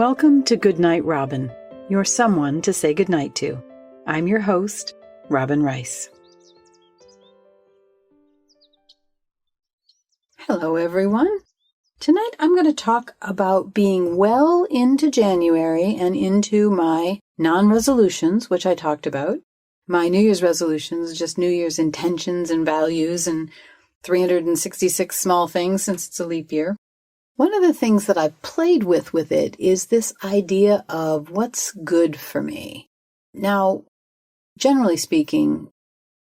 Welcome to Goodnight, Robin, your someone to say goodnight to. I'm your host, Robin Rice. Hello, everyone. Tonight I'm going to talk about being well into January and into my non-resolutions, which I talked about. My New Year's resolutions, just New Year's intentions and values and 366 small things since it's a leap year. One of the things that I've played with it is this idea of what's good for me. Now, generally speaking,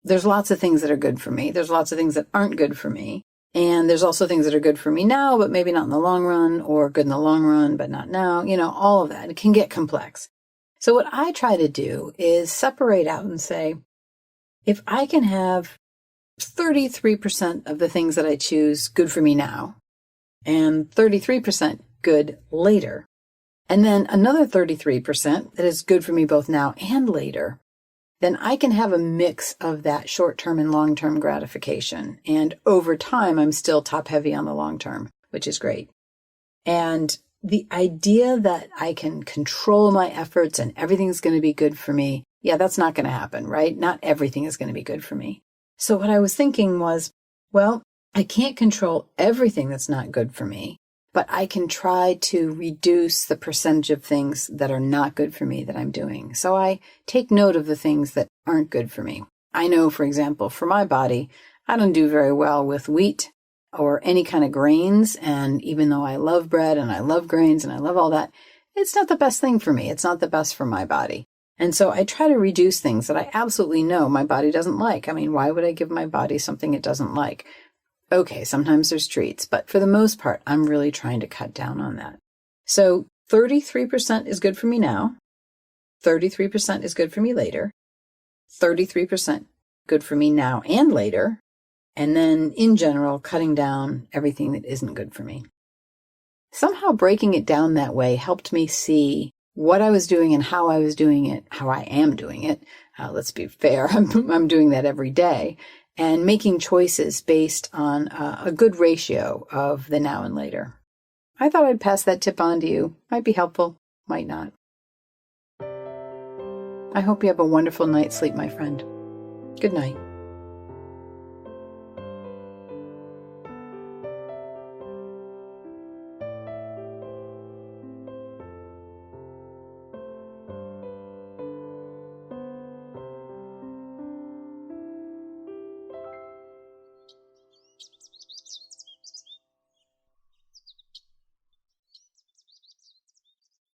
there's lots of things that are good for me. There's lots of things that aren't good for me. And there's also things that are good for me now, but maybe not in the long run, or good in the long run, but not now. All of that. It can get complex. So what I try to do is separate out and say, if I can have 33% of the things that I choose good for me now, and 33% good later, and then another 33% that is good for me both now and later, then I can have a mix of that short-term and long-term gratification. And over time, I'm still top-heavy on the long-term, which is great. And the idea that I can control my efforts and everything's going to be good for me, that's not going to happen, right? Not everything is going to be good for me. So what I was thinking was, well, I can't control everything that's not good for me, but I can try to reduce the percentage of things that are not good for me that I'm doing. So I take note of the things that aren't good for me. I know, for example, for my body, I don't do very well with wheat or any kind of grains. And even though I love bread and I love grains and I love all that, it's not the best thing for me. It's not the best for my body. And so I try to reduce things that I absolutely know my body doesn't like. I mean, why would I give my body something it doesn't like? Okay, sometimes there's treats, but for the most part, I'm really trying to cut down on that. So 33% is good for me now. 33% is good for me later. 33% good for me now and later. And then in general, cutting down everything that isn't good for me. Somehow breaking it down that way helped me see what I was doing and how I was doing it, how I am doing it. Let's be fair, I'm doing that every day. And making choices based on a good ratio of the now and later. I thought I'd pass that tip on to you. Might be helpful, might not. I hope you have a wonderful night's sleep, my friend. Good night.